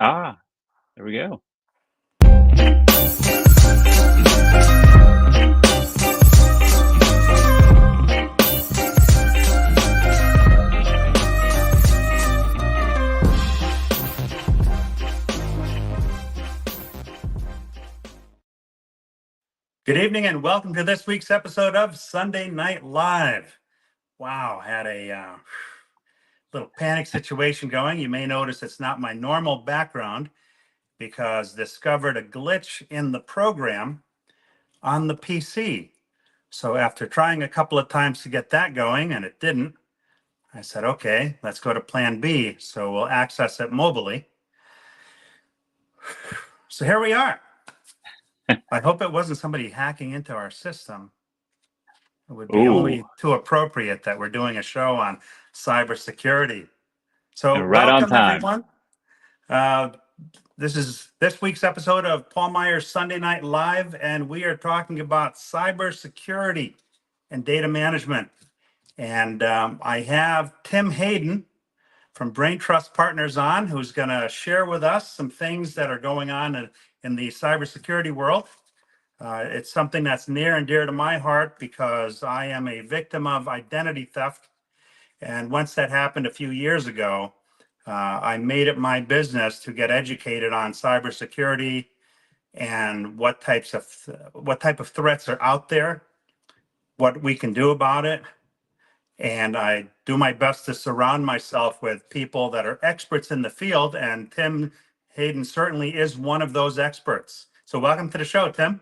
Ah, there we go. Good evening and welcome to this week's episode of Sunday Night Live. Wow, had a little panic situation going. You may notice it's not my normal background because discovered a glitch in the program on the PC. So after trying a couple of times to get that going and it didn't, I said, okay, let's go to plan B. So we'll access it mobilely. So here we are. I hope it wasn't somebody hacking into our system. It would be only too appropriate that we're doing a show on cybersecurity. So Right on welcome, time. everyone. This is this week's episode of Paul Meier's Sunday Night Live, and we are talking about cybersecurity and data management. And I have Tim Hayden from Brain+Trust Partners on, who's going to share with us some things that are going on in the cybersecurity world. It's something that's near and dear to my heart because I am a victim of identity theft. And once that happened a few years ago, I made it my business to get educated on cybersecurity and what type of threats are out there, what we can do about it. And I do my best to surround myself with people that are experts in the field. And Tim Hayden certainly is one of those experts. So welcome to the show, Tim.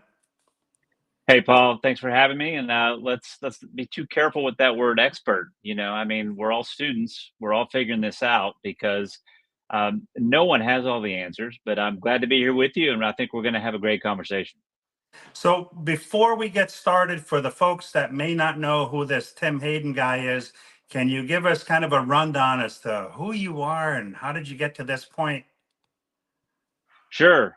Hey, Paul, thanks for having me. And let's be too careful with that word expert. I mean, we're all students. We're all figuring this out because no one has all the answers. But I'm glad to be here with you, and I think we're going to have a great conversation. So before we get started, for the folks that may not know who this Tim Hayden guy is, can you give us kind of a rundown as to who you are and how did you get to this point? Sure.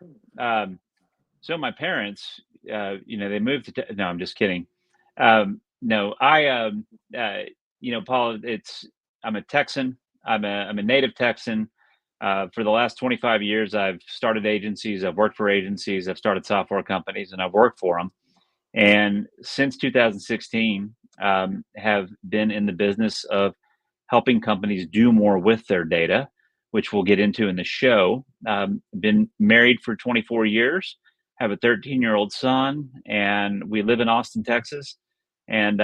So my parents, they moved to. No, I'm just kidding. No, Paul, I'm a Texan. I'm a native Texan. For the last 25 years, I've started agencies. I've worked for agencies. I've started software companies, and I've worked for them. And since 2016, have been in the business of helping companies do more with their data, which we'll get into in the show. Been married for 24 years, have a 13-year-old son, and we live in Austin, Texas. And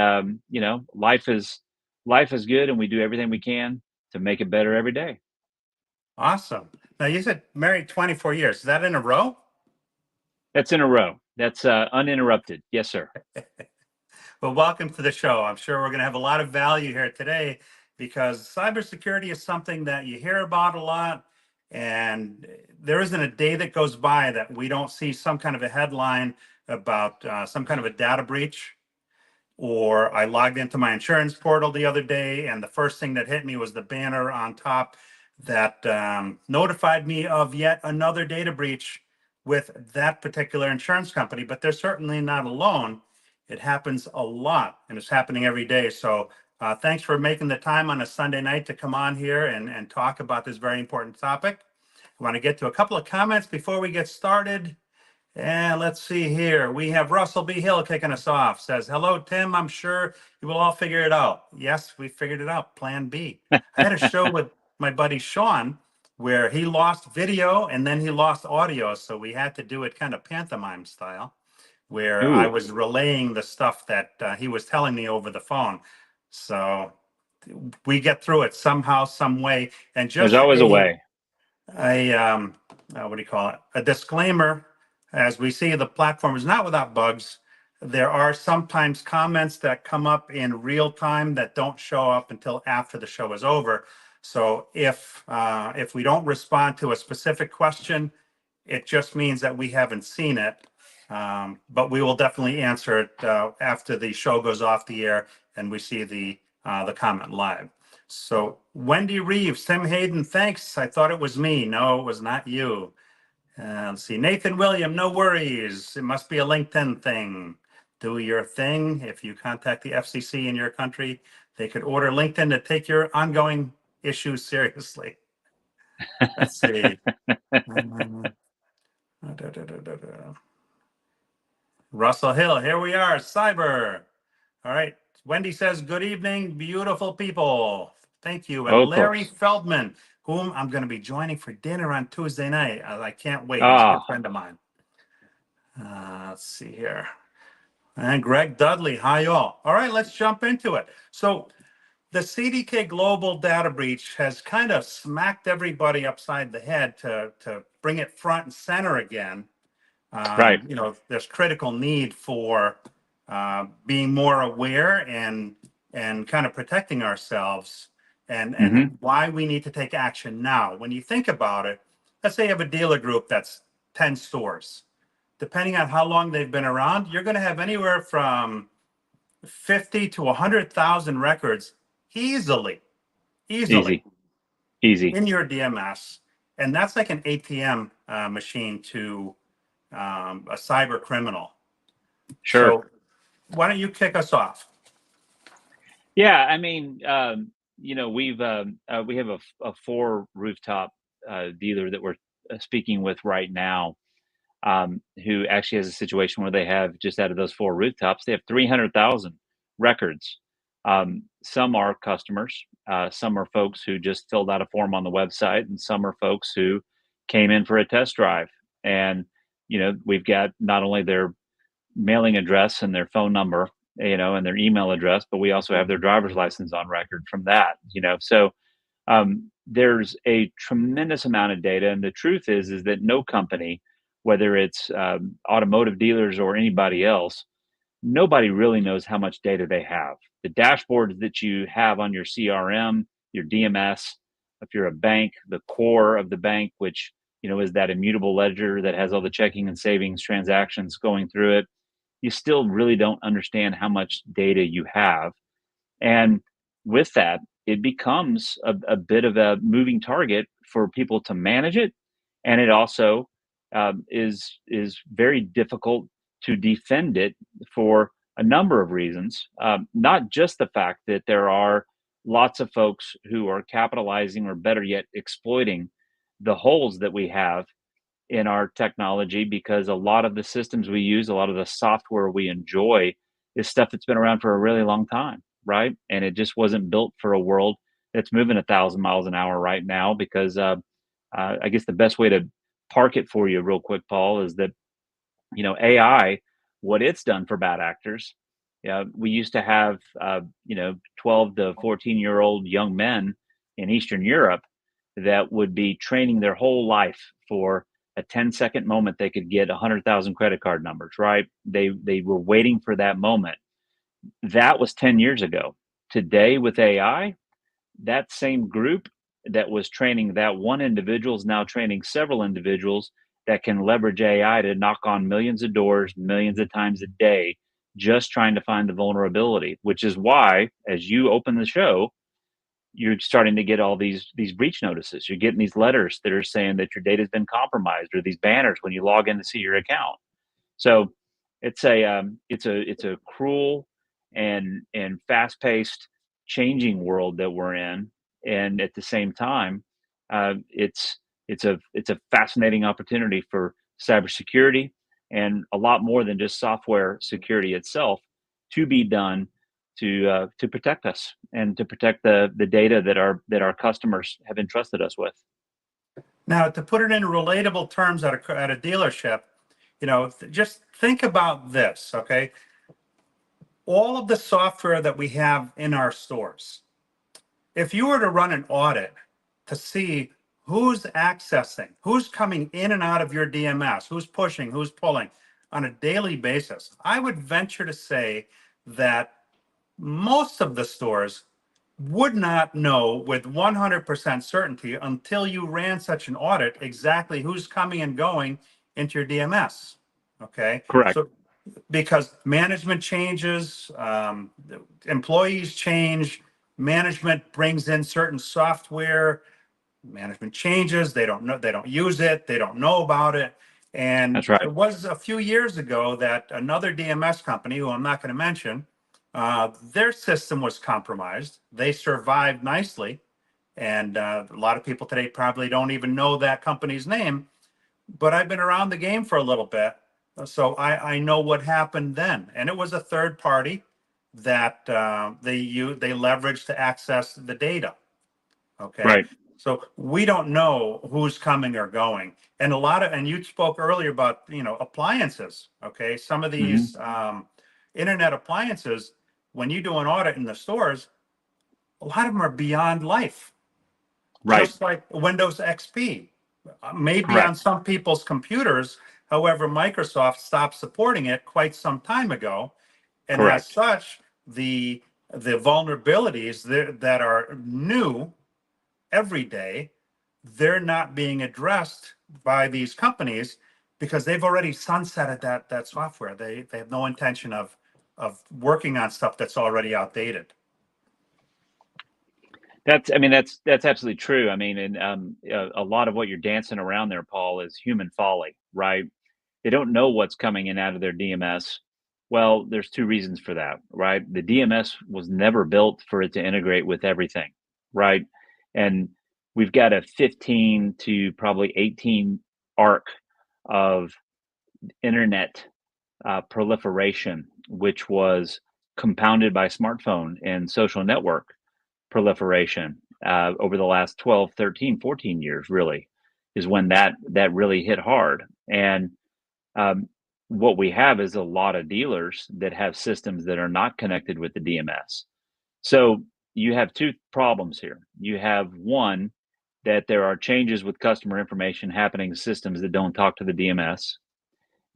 life is good, and we do everything we can to make it better every day. Awesome. Now you said married 24 years. Is that in a row? That's in a row. That's uninterrupted. Yes, sir. Well, welcome to the show. I'm sure we're going to have a lot of value here today because cybersecurity is something that you hear about a lot, and there isn't a day that goes by that we don't see some kind of a headline about some kind of a data breach. Or I logged into my insurance portal the other day, and the first thing that hit me was the banner on top that notified me of yet another data breach with that particular insurance company. But they're certainly not alone. It happens a lot, and it's happening every day. So thanks for making the time on a Sunday night to come on here and talk about this very important topic. I want to get to a couple of comments before we get started. And let's see here. We have Russell B. Hill kicking us off. Says, hello, Tim. I'm sure you will all figure it out. Yes, we figured it out. Plan B. I had a show with my buddy Sean where he lost video and then he lost audio. So we had to do it kind of pantomime style, where I was relaying the stuff that he was telling me over the phone. So we get through it somehow, some way. And just There's always a way. What do you call it? A disclaimer. As we see, the platform is not without bugs. There are sometimes comments that come up in real time that don't show up until after the show is over. So if we don't respond to a specific question, it just means that we haven't seen it. But we will definitely answer it after the show goes off the air and we see the comment live. So Wendy Reeves, Tim Hayden, thanks. I thought it was me. No, it was not you. Let's see, Nathan William, no worries. It must be a LinkedIn thing. Do your thing. If you contact the FCC in your country, they could order LinkedIn to take your ongoing issues seriously. Let's see. Um, da, da, da, da, da. Russell Hill, here we are, cyber. All right. Wendy says, good evening, beautiful people. Thank you. And Oh, of Larry course. Feldman, whom I'm going to be joining for dinner on Tuesday night. I can't wait. He's a good Ah, friend of mine. Let's see here. And Greg Dudley, hi y'all. All right, let's jump into it. So the CDK Global data breach has kind of smacked everybody upside the head to bring it front and center again. right. There's critical need for being more aware and kind of protecting ourselves and Hmm. why we need to take action now. When you think about it, let's say you have a dealer group that's 10 stores. Depending on how long they've been around, you're going to have anywhere from 50 to 100,000 records easily Easy, easy. in your DMS. And that's like an ATM machine to a cyber criminal. Sure. So why don't you kick us off? Yeah, I mean, we have a four rooftop dealer that we're speaking with right now, who actually has a situation where they have just out of those four rooftops, they have 300,000 records. Some are customers, some are folks who just filled out a form on the website, and some are folks who came in for a test drive. And we've got not only their mailing address and their phone number, and their email address, but we also have their driver's license on record from that. So there's a tremendous amount of data, and the truth is that no company, whether it's automotive dealers or anybody else, nobody really knows how much data they have. The dashboards that you have on your CRM, your DMS, if you're a bank, the core of the bank, which is that immutable ledger that has all the checking and savings transactions going through it, you still really don't understand how much data you have. And with that, it becomes a bit of a moving target for people to manage it. And it also is very difficult to defend it for a number of reasons. Not just the fact that there are lots of folks who are capitalizing, or better yet, exploiting the holes that we have in our technology, because a lot of the systems we use, a lot of the software we enjoy, is stuff that's been around for a really long time, right? And it just wasn't built for a world that's moving 1,000 miles an hour right now. Because I guess the best way to park it for you, real quick, Paul, is that AI, what it's done for bad actors. Yeah, we used to have 12 to 14-year-old young men in Eastern Europe that would be training their whole life for a 10-second moment they could get 100,000 credit card numbers, right? They were waiting for that moment. That was 10 years ago. Today with AI, that same group that was training that one individual is now training several individuals that can leverage AI to knock on millions of doors, millions of times a day, just trying to find the vulnerability. Which is why, as you open the show, you're starting to get all these breach notices. You're getting these letters that are saying that your data has been compromised, or these banners when you log in to see your account. So it's a cruel and fast paced changing world that we're in, and at the same time, it's a fascinating opportunity for cybersecurity, and a lot more than just software security itself to be done to protect us and to protect the data that our customers have entrusted us with. Now, to put it in relatable terms at a dealership, just think about this, okay? All of the software that we have in our stores, if you were to run an audit to see who's accessing, who's coming in and out of your DMS, who's pushing, who's pulling on a daily basis, I would venture to say that most of the stores would not know with 100% certainty until you ran such an audit exactly who's coming and going into your DMS. Okay. Correct. So, because management changes, employees change, management brings in certain software, management changes, they don't know, they don't use it, they don't know about it. And That's right. it was a few years ago that another DMS company, who I'm not going to mention, their system was compromised. They survived nicely, And a lot of people today probably don't even know that company's name, but I've been around the game for a little bit. So I know what happened then. And it was a third party that they leveraged to access the data. Okay. Right. So we don't know who's coming or going. And and you spoke earlier about, appliances. Okay. Some of Hmm. these internet appliances, when you do an audit in the stores, a lot of them are beyond life, Right. just like Windows XP. Maybe on Correct. some people's computers. However, Microsoft stopped supporting it quite some time ago. And as Correct. such, the vulnerabilities that are new every day, they're not being addressed by these companies because they've already sunsetted that software. They have no intention of working on stuff that's already outdated. That's absolutely true. I mean, and a lot of what you're dancing around there, Paul, is human folly, right? They don't know what's coming in out of their DMS. Well, there's two reasons for that, right? The DMS was never built for it to integrate with everything, right? And we've got a 15 to probably 18 arc of internet proliferation, which was compounded by smartphone and social network proliferation over the last 12, 13, 14 years, really, is when that really hit hard. And um, what we have is a lot of dealers that have systems that are not connected with the DMS. So you have two problems here. You have one, that there are changes with customer information happening in systems that don't talk to the DMS.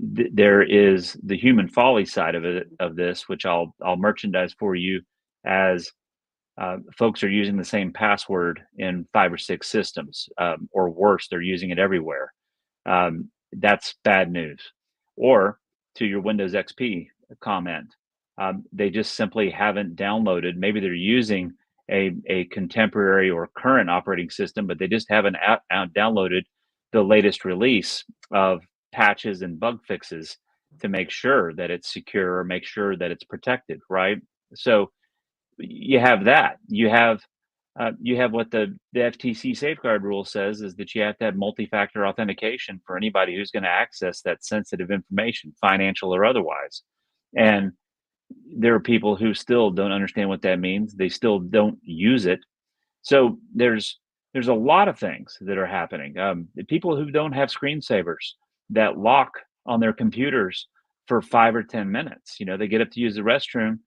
There is the human folly side of this, which I'll merchandise for you as folks are using the same password in 5 or 6 systems, or worse, they're using it everywhere. That's bad news. Or to your Windows XP comment, they just simply haven't downloaded. Maybe they're using a contemporary or current operating system, but they just haven't downloaded the latest release of patches and bug fixes to make sure that it's secure or make sure that it's protected, right? So you have that. You have what the FTC safeguard rule says, is that you have to have multi-factor authentication for anybody who's going to access that sensitive information, financial or otherwise. And there are people who still don't understand what that means. They still don't use it. So there's a lot of things that are happening. The people who don't have screensavers that lock on their computers for 5 or 10 minutes. They get up to use the restroom,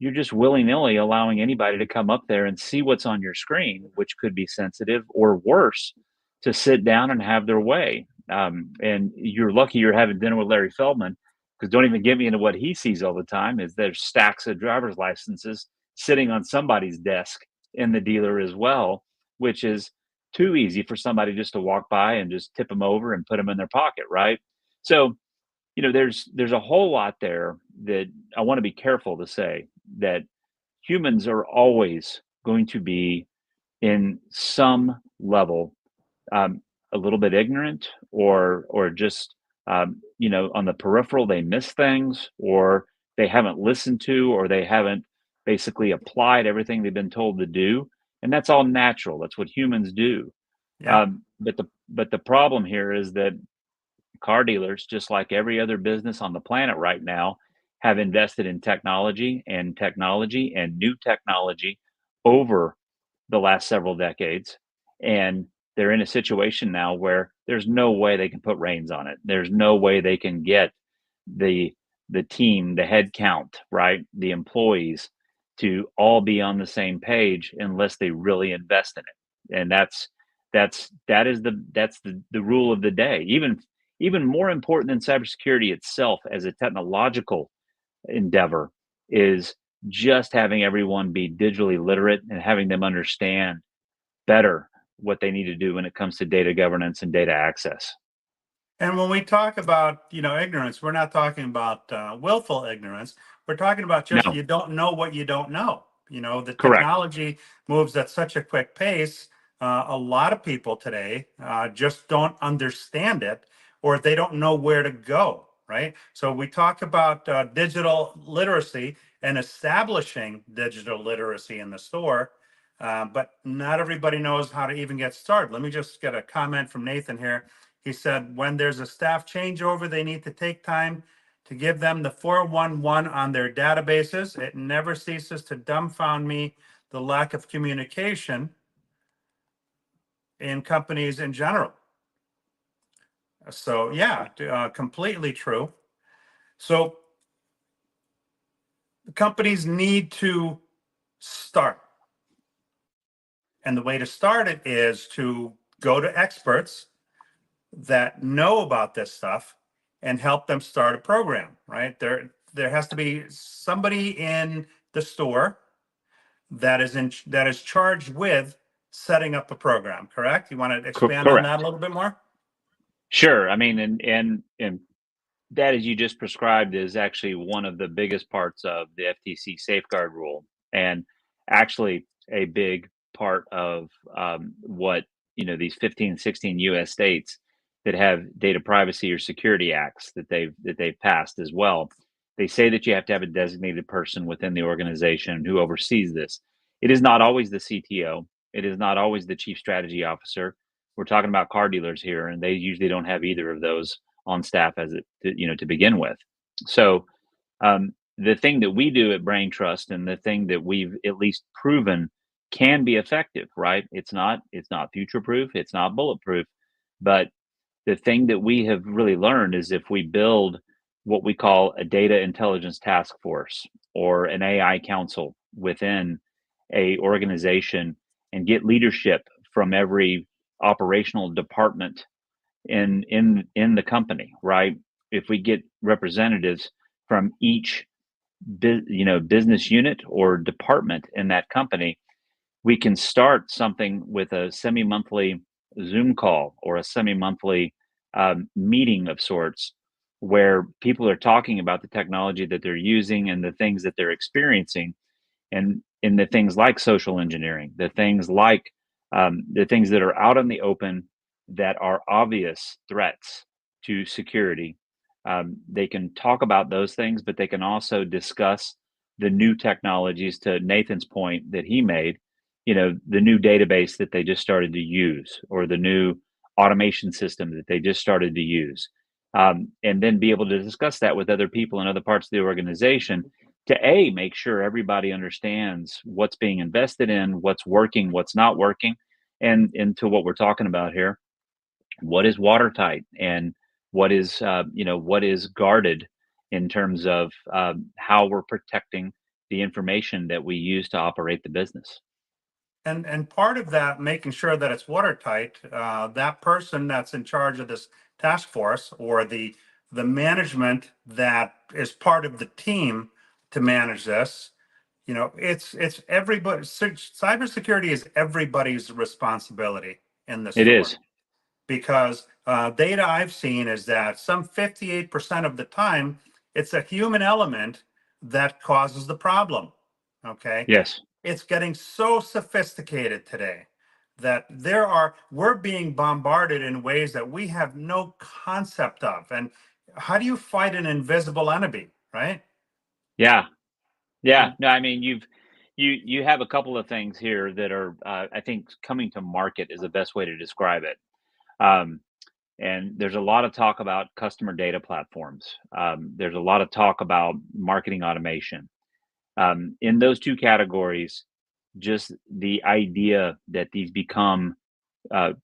you're just willy-nilly allowing anybody to come up there and see what's on your screen, which could be sensitive, or worse, to sit down and have their way. And you're lucky you're having dinner with Larry Feldman, because don't even get me into what he sees all the time. Is there's stacks of driver's licenses sitting on somebody's desk in the dealer as well, which is too easy for somebody just to walk by and just tip them over and put them in their pocket, right? So there's a whole lot there that I want to be careful to say, that humans are always going to be, in some level, um, a little bit ignorant, or just on the peripheral, they miss things, or they haven't listened to, or they haven't basically applied everything they've been told to do, and that's all natural. That's what humans do. Yeah. But the problem here is that car dealers, just like every other business on the planet right now, have invested in technology and new technology over the last several decades. And they're in a situation now where there's no way they can put reins on it. There's no way they can get the team, the head count, right? The employees to all be on the same page unless they really invest in it. And that's the rule of the day. Even more important than cybersecurity itself as a technological endeavor is just having everyone be digitally literate and having them understand better what they need to do when it comes to data governance and data access. And when we talk about, ignorance, we're not talking about willful ignorance. We're talking about just No, you don't know what you don't know. The correct. technology moves at such a quick pace. A lot of people today just don't understand it, or they don't know where to go, right? So we talk about digital literacy and establishing digital literacy in the store. but not everybody knows how to even get started. Let me just get a comment from Nathan here. He said, when there's a staff changeover, they need to take time to give them the 411 on their databases. It never ceases to dumbfound me, the lack of communication in companies in general. So yeah, completely true. So companies need to start. And the way to start it is to go to experts that know about this stuff and help them start a program, right? There has to be somebody in the store that is charged with setting up a program, correct? You want to expand on that a Correct. little bit more? Sure. I mean, and that, as you just prescribed, is actually one of the biggest parts of the FTC safeguard rule, and actually a big part of what these 15, 16 U.S. states that have data privacy or security acts that they've passed as well. They say that you have to have a designated person within the organization who oversees this. It is not always the CTO. It is not always the chief strategy officer. We're talking about car dealers here, and they usually don't have either of those on staff as to begin with. So the thing that we do at Brain+Trust, and the thing that we've at least proven can be effective, right? It's not future proof, it's not bulletproof, but the thing that we have really learned is if we build what we call a data intelligence task force or an AI council within a organization and get leadership from every operational department in the company, right? If we get representatives from each business unit or department in that company, we can start something with a semi-monthly Zoom call or a semi-monthly meeting of sorts, where people are talking about the technology that they're using and the things that they're experiencing, and in the things like social engineering, the things that are out in the open that are obvious threats to security. They can talk about those things, but they can also discuss the new technologies. To Nathan's point that he made, the new database that they just started to use, or the new automation system that they just started to use, and then be able to discuss that with other people in other parts of the organization to make sure everybody understands what's being invested in, what's working, what's not working, and into what we're talking about here, what is watertight, and what is guarded in terms of how we're protecting the information that we use to operate the business. And part of that, making sure that it's watertight, that person that's in charge of this task force, or the management that is part of the team to manage this, it's everybody. Cybersecurity is everybody's responsibility in this It store, is. because data I've seen is that some 58% of the time it's a human element that causes the problem. Okay. Yes. It's getting so sophisticated today that we're being bombarded in ways that we have no concept of. And how do you fight an invisible enemy, right? Yeah. Yeah. And No, I mean, you have a couple of things here that are, I think, coming to market is the best way to describe it. Um, and there's a lot of talk about customer data platforms. There's a lot of talk about marketing automation. In those two categories, just the idea that these become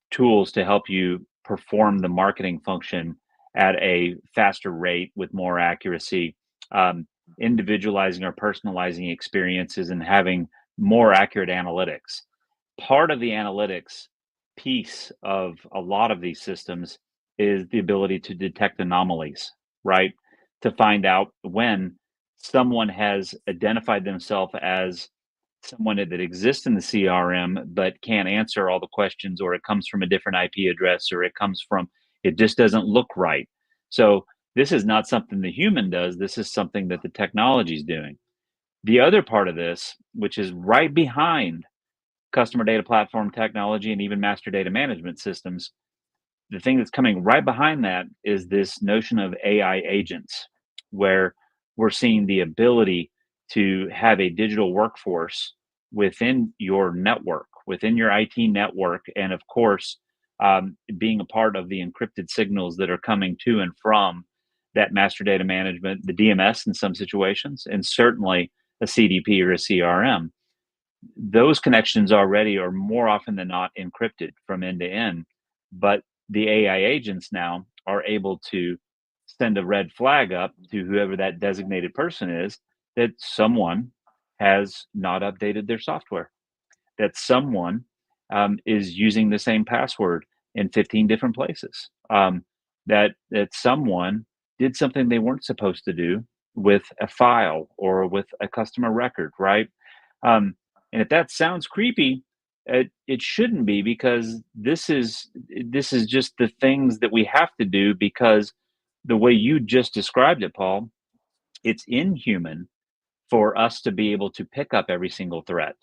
tools to help you perform the marketing function at a faster rate with more accuracy, um, individualizing or personalizing experiences, and having more accurate analytics. Part of the analytics piece of a lot of these systems is the ability to detect anomalies, right? To find out when someone has identified themselves as someone that exists in the CRM but can't answer all the questions, or it comes from a different IP address, or it just doesn't look right. So this is not something the human does. This is something that the technology is doing. The other part of this, which is right behind customer data platform technology and even master data management systems, the thing that's coming right behind that is this notion of AI agents, where we're seeing the ability to have a digital workforce within your network, within your IT network, and of course, being a part of the encrypted signals that are coming to and from that master data management, the DMS in some situations, and certainly a CDP or a CRM. Those connections already are more often than not encrypted from end to end, but the AI agents now are able to send a red flag up to whoever that designated person is, that someone has not updated their software, that someone is using the same password in 15 different places, that someone did something they weren't supposed to do with a file or with a customer record, right? Um, and if that sounds creepy, it shouldn't be, because this is just the things that we have to do, because the way you just described it, Paul, it's inhuman for us to be able to pick up every single threat.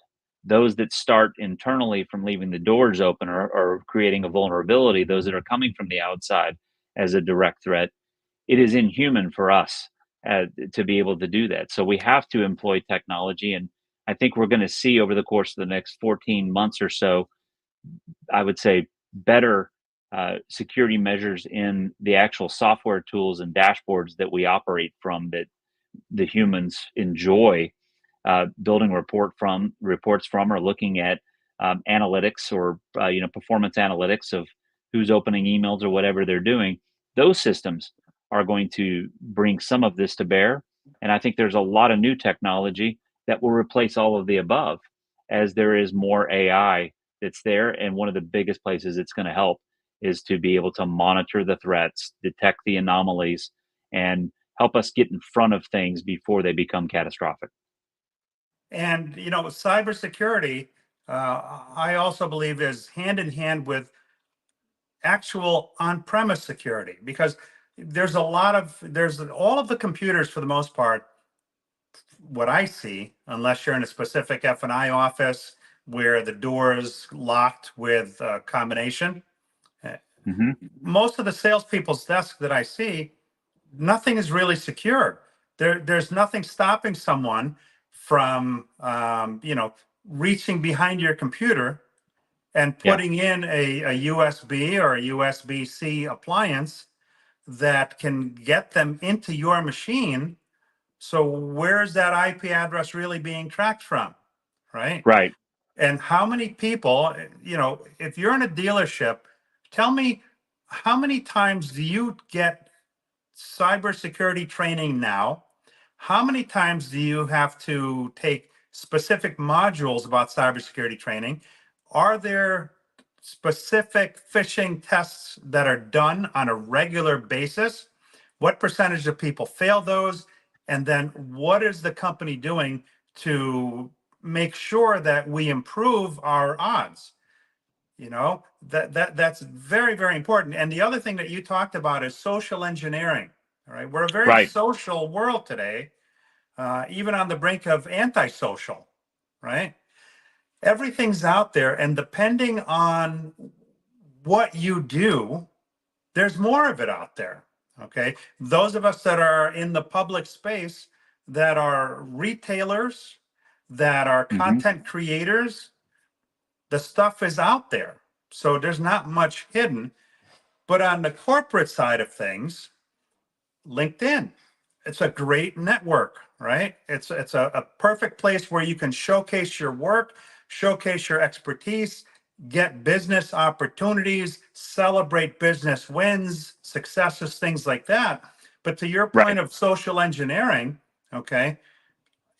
Those that start internally from leaving the doors open, or creating a vulnerability, those that are coming from the outside as a direct threat, it is inhuman for us to be able to do that. So we have to employ technology. And I think we're going to see over the course of the next 14 months or so, I would say, better security measures in the actual software tools and dashboards that we operate from, that the humans enjoy building reports from, or looking at analytics, or performance analytics of who's opening emails or whatever they're doing. Those systems are going to bring some of this to bear, and I think there's a lot of new technology that will replace all of the above, as there is more AI that's there. And one of the biggest places it's going to help is to be able to monitor the threats, detect the anomalies, and help us get in front of things before they become catastrophic. And cybersecurity, I also believe, is hand in hand with actual on-premise security, because there's all of the computers, for the most part, what I see, unless you're in a specific F&I office where the door is locked with a combination. Hmm. Most of the salespeople's desks that I see, nothing is really secure. There's nothing stopping someone from, reaching behind your computer and Yeah. putting in a USB or a USB-C appliance that can get them into your machine. So where's that IP address really being tracked from, right? Right. And how many people, if you're in a dealership, tell me, how many times do you get cybersecurity training now? How many times do you have to take specific modules about cybersecurity training? Are there specific phishing tests that are done on a regular basis? What percentage of people fail those? And then what is the company doing to make sure that we improve our odds? That's very, very important. And the other thing that you talked about is social engineering. All right, we're a very Right. social world today, even on the brink of antisocial, right? Everything's out there, and depending on what you do, there's more of it out there. Okay, those of us that are in the public space, that are retailers, that are Hmm. content creators, the stuff is out there. So there's not much hidden. But on the corporate side of things, LinkedIn, it's a great network, right? It's a perfect place where you can showcase your work, showcase your expertise, get business opportunities, celebrate business wins, successes, things like that. But to your point Right. of social engineering, okay,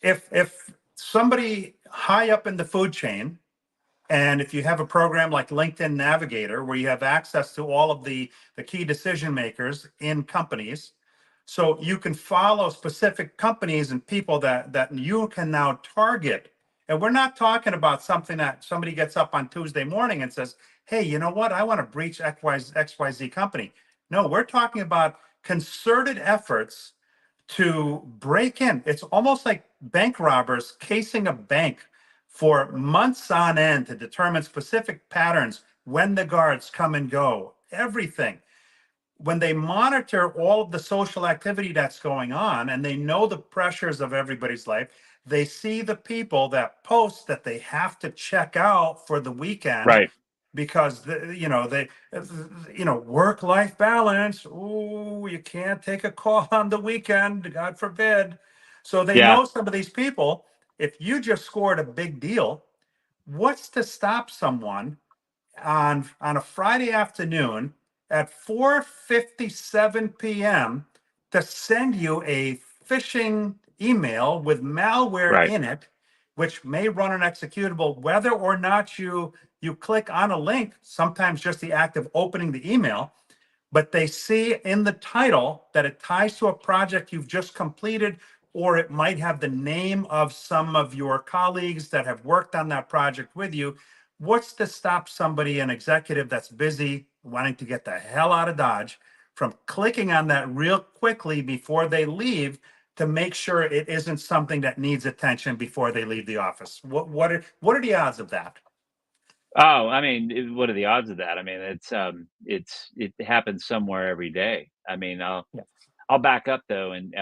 if somebody high up in the food chain, and if you have a program like LinkedIn Navigator, where you have access to all of the key decision makers in companies, so you can follow specific companies and people that you can now target. And we're not talking about something that somebody gets up on Tuesday morning and says, hey, you know what? I want to breach XYZ company. No, we're talking about concerted efforts to break in. It's almost like bank robbers casing a bank for months on end to determine specific patterns, when the guards come and go, everything. When they monitor all of the social activity that's going on, and they know the pressures of everybody's life, They see the people that post that they have to check out for the weekend Right. because work-life balance. Ooh, you can't take a call on the weekend, God forbid. So they Yeah. know some of these people. If you just scored a big deal, what's to stop someone on a Friday afternoon at 4:57 p.m. to send you a phishing email with malware Right. in it, which may run an executable, whether or not you click on a link, sometimes just the act of opening the email, but they see in the title that it ties to a project you've just completed, or it might have the name of some of your colleagues that have worked on that project with you. What's to stop somebody, an executive that's busy, wanting to get the hell out of Dodge, from clicking on that real quickly before they leave to make sure it isn't something that needs attention before they leave the office? What are the odds of that? Oh, I mean, what are the odds of that? I mean, it happens somewhere every day. I mean, Yeah. I'll back up though and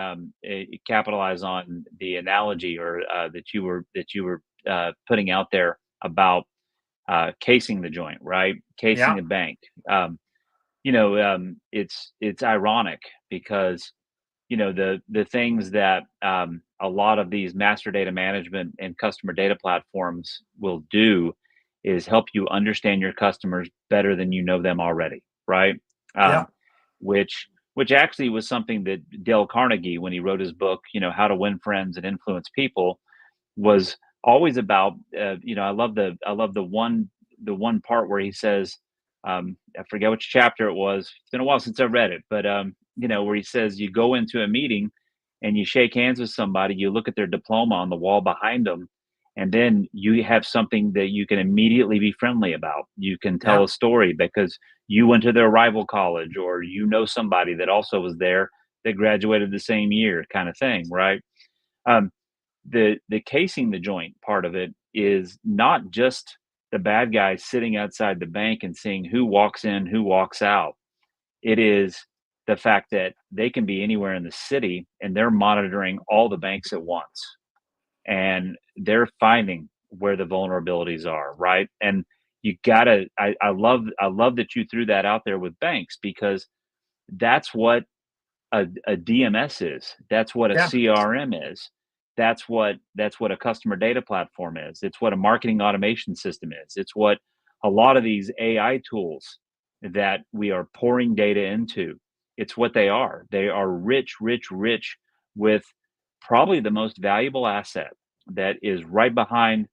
capitalize on the analogy or that you were putting out there about casing the joint, right? Casing Yeah. a bank. It's ironic because the things that a lot of these master data management and customer data platforms will do is help you understand your customers better than you know them already, right? Yeah. Um, which actually was something that Dale Carnegie, when he wrote his book, How to Win Friends and Influence People, was always about. I love the one part where he says, I forget which chapter it was. It's been a while since I read it, but where he says you go into a meeting and you shake hands with somebody, you look at their diploma on the wall behind them, and then you have something that you can immediately be friendly about. You can tell Yeah. a story because you went to their rival college, or somebody that also was there that graduated the same year, kind of thing, right? Um, the casing the joint part of it is not just the bad guys sitting outside the bank and seeing who walks in, who walks out. It is the fact that they can be anywhere in the city and they're monitoring all the banks at once, and they're finding where the vulnerabilities are, right? And you gotta I love that you threw that out there with banks, because that's what a DMS is. That's what a Yeah. CRM is. That's what a customer data platform is. It's what a marketing automation system is. It's what a lot of these AI tools that we are pouring data into. It's what they are. They are rich, rich, rich with probably the most valuable asset that is right behind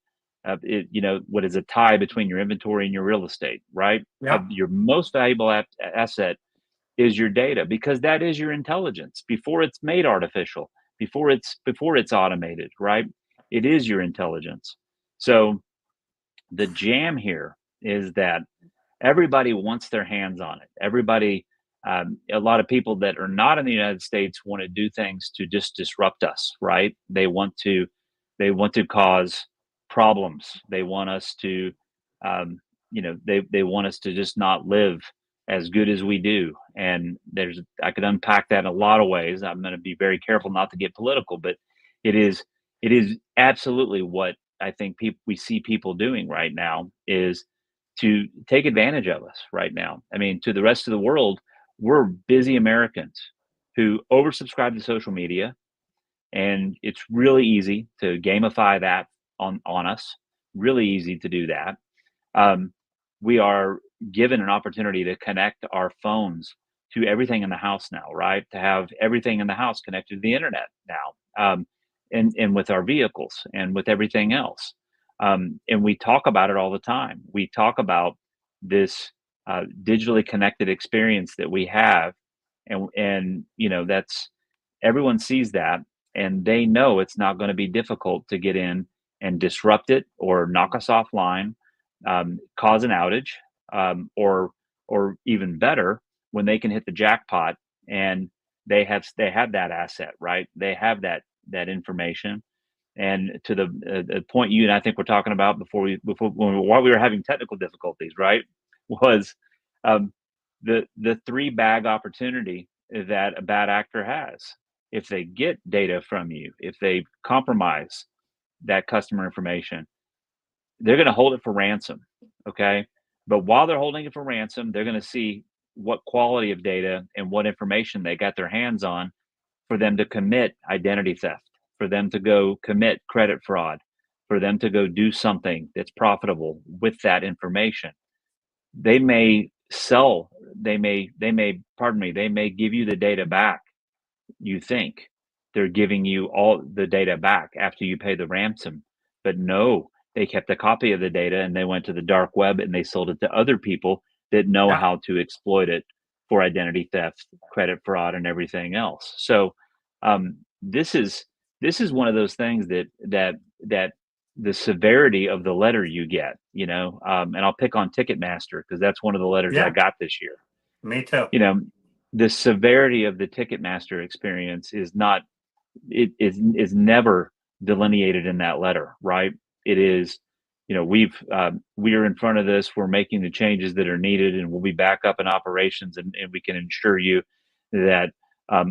what is a tie between your inventory and your real estate, right? Yeah. Your most valuable asset is your data, because that is your intelligence before it's made artificial, before it's automated, right? It is your intelligence. So the jam here is that everybody wants their hands on it. Everybody, a lot of people that are not in the United States want to do things to just disrupt us, right? They want to cause problems. They want us to, they want us to just not live as good as we do. And I could unpack that in a lot of ways. I'm going to be very careful not to get political, but it is, it is absolutely what I think we see people doing right now is to take advantage of us right now. I mean, to the rest of the world, we're busy Americans who oversubscribe to social media, and it's really easy to gamify that on us. Really easy to do that. Um, we are given an opportunity to connect our phones to everything in the house now, right? To have everything in the house connected to the internet now, and with our vehicles and with everything else. And we talk about it all the time. We talk about this digitally connected experience that we have, and that's everyone sees that, and they know it's not going to be difficult to get in and disrupt it or knock us offline, cause an outage, or even better, when they can hit the jackpot and they have that asset, right? They have that information. And to the point you and I think we're talking about while we were having technical difficulties, right? Was um, the three bag opportunity that a bad actor has. If they get data from you, if they compromise that customer information, they're going to hold it for ransom. Okay. But while they're holding it for ransom, they're going to see what quality of data and what information they got their hands on for them to commit identity theft, for them to go commit credit fraud, for them to go do something that's profitable with that information. They may sell, pardon me, they may give you the data back. You think they're giving you all the data back after you pay the ransom, but no, they kept a copy of the data and they went to the dark web and they sold it to other people that know Yeah, how to exploit it for identity theft, credit fraud, and everything else. So um, this is this is one of those things that the severity of the letter you get, and I'll pick on Ticketmaster because that's one of the letters I yeah, got this year. me too. You know, the severity of the Ticketmaster experience is not it is never delineated in that letter, right? It is, we are in front of this. We're making the changes that are needed, and we'll be back up in operations, and we can ensure you that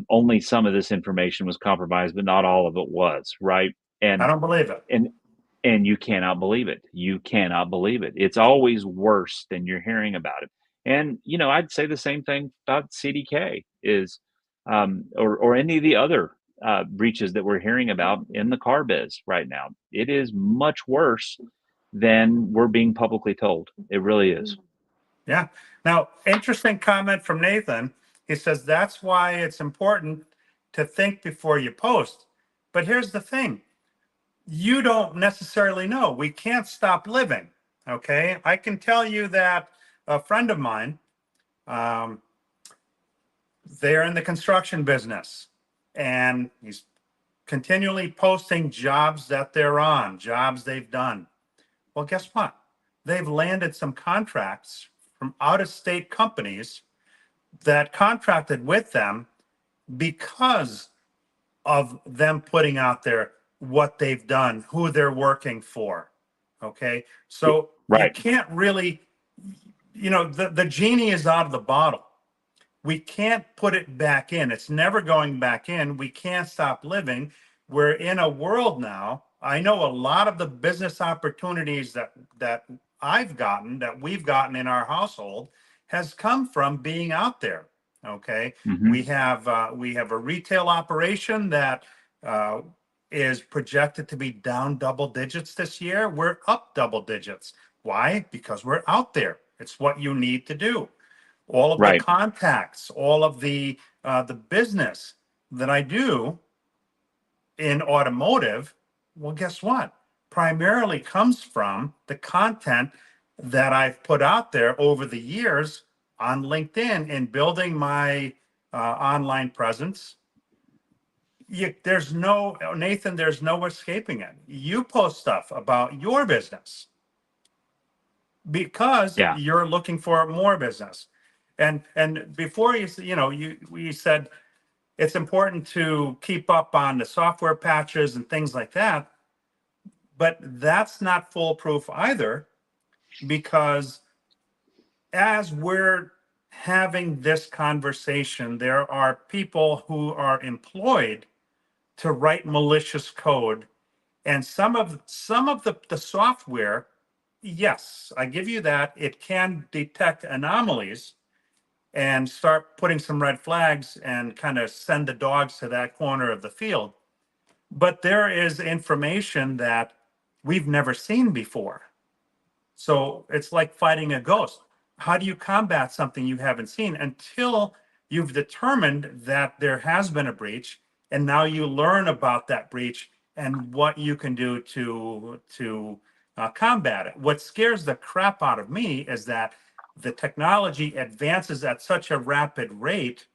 only some of this information was compromised, but not all of it was, right? I And don't believe it. and and you cannot believe it. You cannot believe it. It's always worse than you're hearing about it. And I'd say the same thing about CDK is, or any of the other breaches that we're hearing about in the car biz right now. It is much worse than we're being publicly told. It really is. Yeah. Now, interesting comment from Nathan. He says that's why it's important to think before you post. But here's the thing. You don't necessarily know. We can't stop living. Okay. I can tell you that a friend of mine, um, they're in the construction business and he's continually posting jobs that they're on, jobs they've done. Well, guess what? They've landed some contracts from out of state companies that contracted with them because of them putting out there what they've done, who they're working for. Okay. So you Right. can't really, the genie is out of the bottle. We can't put it back in. It's never going back in. We can't stop living. We're in a world now. I know a lot of the business opportunities that I've gotten, that we've gotten in our household, has come from being out there. Okay, Hmm. we have a retail operation that uh, is projected to be down double digits this year. We're up double digits. Why? Because we're out there. It's what you need to do. All of the Right. contacts, all of the business that I do in automotive, well, guess what? Primarily comes from the content that I've put out there over the years on LinkedIn in building my online presence. There's no, Nathan, there's no escaping it. You post stuff about your business because Yeah. you're looking for more business. And before you said it's important to keep up on the software patches and things like that, but that's not foolproof either, because as we're having this conversation, there are people who are employed to write malicious code, and some of the software, yes, I give you that, it can detect anomalies and start putting some red flags and kind of send the dogs to that corner of the field. But there is information that we've never seen before. So it's like fighting a ghost. How do you combat something you haven't seen until you've determined that there has been a breach, and now you learn about that breach and what you can do to combat it? What scares the crap out of me is that the technology advances at such a rapid rate.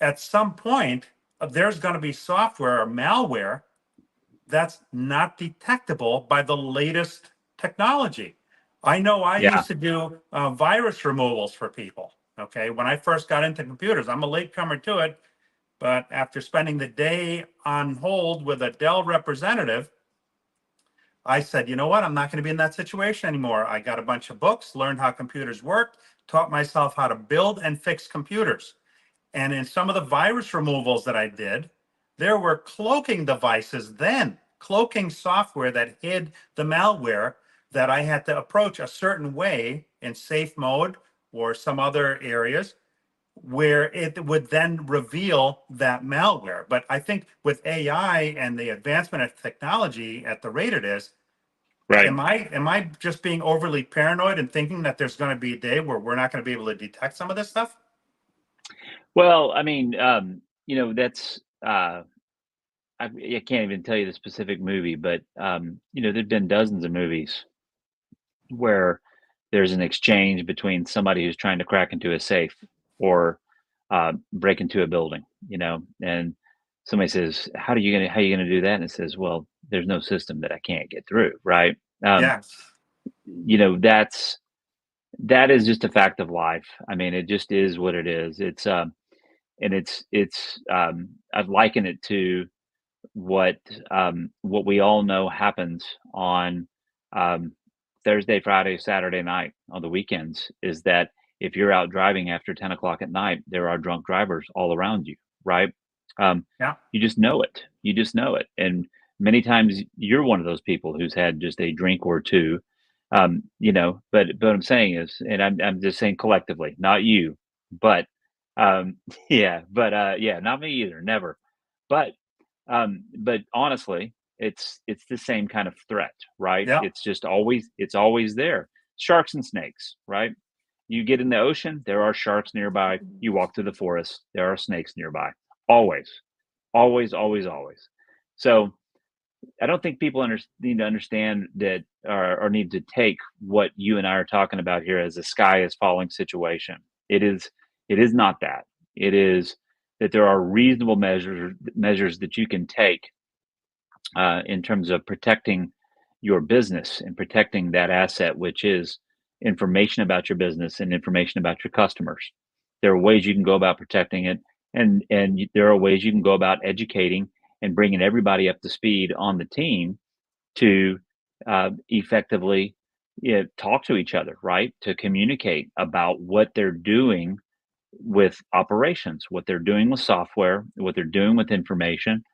At some point, there's going to be software or malware that's not detectable by the latest technology. I know I Yeah. used to do virus removals for people. Okay. When I first got into computers, I'm a latecomer to it. But after spending the day on hold with a Dell representative, I said, you know what? I'm not going to be in that situation anymore. I got a bunch of books, learned how computers worked, taught myself how to build and fix computers. And in some of the virus removals that I did, there were cloaking devices then cloaking software that hid the malware that I had to approach a certain way in safe mode or some other areas where it would then reveal that malware. But I think with AI and the advancement of technology at the rate it is, Right. am I just being overly paranoid and thinking that there's going to be a day where we're not going to be able to detect some of this stuff? Well, I mean, that's I can't even tell you the specific movie, but there've been dozens of movies where there's an exchange between somebody who's trying to crack into a safe or break into a building, and somebody says, how are you gonna do that? And it says, well, there's no system that I can't get through, right? Um, Yes. that's that is just a fact of life. I mean, it just is what it is. And I've likened it to what what we all know happens on um, Thursday, Friday, Saturday night on the weekends is that if you're out driving after 10 o'clock at night, there are drunk drivers all around you, right? Um, Yeah. you just know it. You just know it. And many times you're one of those people who's had just a drink or two. But what I'm saying is, and I'm just saying collectively, not you, but yeah, not me either, never. But but honestly, it's the same kind of threat, right? Yeah. It's always there. Sharks and snakes, right? You get in the ocean, there are sharks nearby. You walk through the forest, there are snakes nearby. Always, always, always, always. So I don't think people need to understand that or need to take what you and I are talking about here as a sky is falling situation. It is it is not that. It is that there are reasonable measures that you can take in terms of protecting your business and protecting that asset, which is information about your business and information about your customers. There are ways you can go about protecting it, and there are ways you can go about educating and bringing everybody up to speed on the team to effectively talk to each other, right? To communicate about what they're doing with operations, what they're doing with software, what they're doing with information,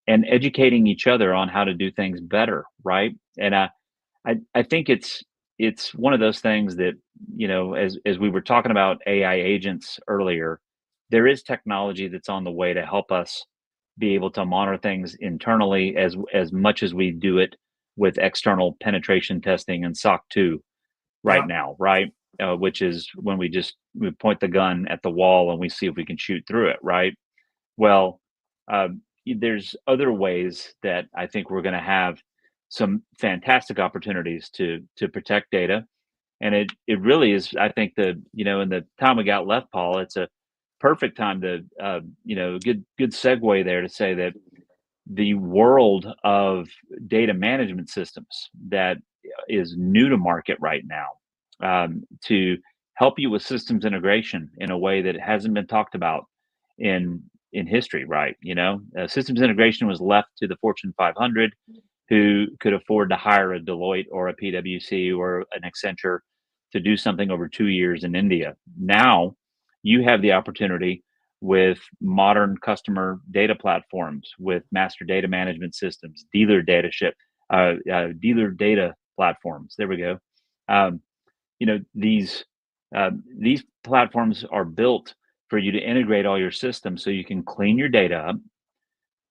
and educating each other on how to do things better, right? And I think it's one of those things that as we were talking about AI agents earlier, there is technology that's on the way to help us be able to monitor things internally as much as we do it with external penetration testing and SOC 2 right Yeah. now, right? Which is when we point the gun at the wall and we see if we can shoot through it, right? Well, there's other ways that I think we're going to have some fantastic opportunities to protect data, and it really is. I think in the time we got left, Paul, it's a perfect time to good segue there to say that the world of data management systems that is new to market right now to help you with systems integration in a way that hasn't been talked about in history, right? Systems integration was left to the Fortune 500 who could afford to hire a Deloitte or a PwC or an Accenture to do something over 2 years in India. Now you have the opportunity with modern customer data platforms, with master data management systems, dealer data platforms. There we go. Um, these platforms are built for you to integrate all your systems so you can clean your data up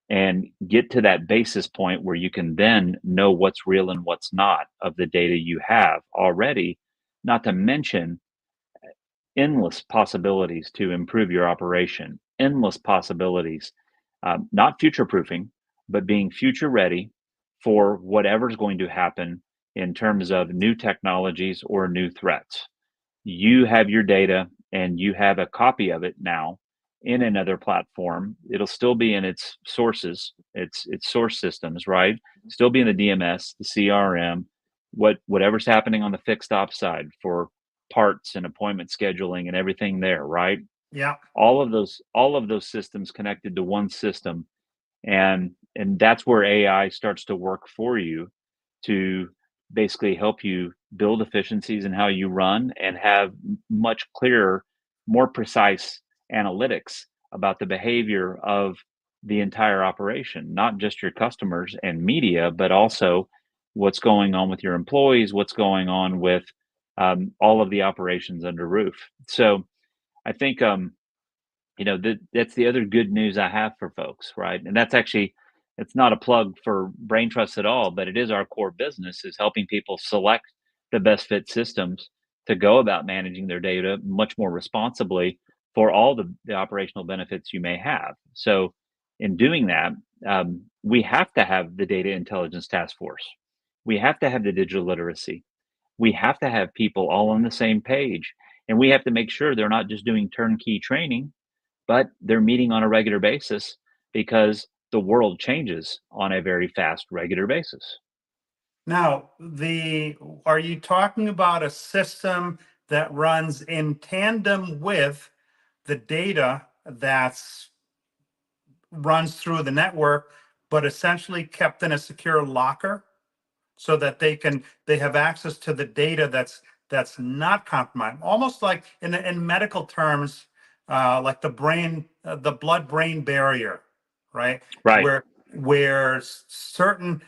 and get to that basis point where you can then know what's real and what's not of the data you have already, not to mention endless possibilities to improve your operation, endless possibilities, not future proofing, but being future ready for whatever's going to happen in terms of new technologies or new threats. You have your data and you have a copy of it now in another platform. It'll still be in its sources, its source systems, right? Still be in the DMS, the CRM, whatever's happening on the fixed ops side for parts and appointment scheduling and everything there, right? Yeah. All of those systems connected to one system, and that's where AI starts to work for you to basically help you build efficiencies in how you run and have much clearer, more precise analytics about the behavior of the entire operation, not just your customers and media, but also what's going on with your employees, what's going on with all of the operations under roof. So I think that's the other good news I have for folks, right? And that's actually, it's not a plug for Brain Trust at all, but it is our core business, is helping people select the best fit systems to go about managing their data much more responsibly for all the operational benefits you may have. So in doing that, we have to have the data intelligence task force. We have to have the digital literacy. We have to have people all on the same page. And we have to make sure they're not just doing turnkey training, but they're meeting on a regular basis, because the world changes on a very fast, regular basis. Now, are you talking about a system that runs in tandem with the data that's runs through the network, but essentially kept in a secure locker so that they have access to the data that's not compromised, almost like in medical terms, like the blood-brain barrier, right? Right, Where certain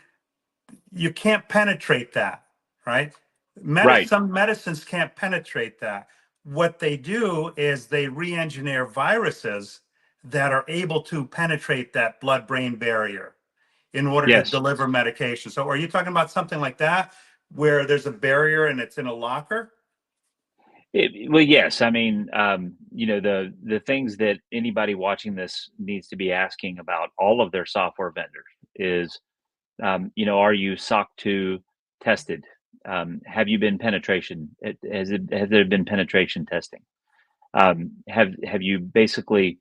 you can't penetrate that, right? right. Some medicines can't penetrate that. What they do is they re-engineer viruses that are able to penetrate that blood-brain barrier in order to Yes. deliver medication. So are you talking about something like that, where there's a barrier and it's in a locker? Well, yes. I mean, the things that anybody watching this needs to be asking about all of their software vendors is, are you SOC 2 tested? Have you been penetration? Has there been penetration testing? Have you basically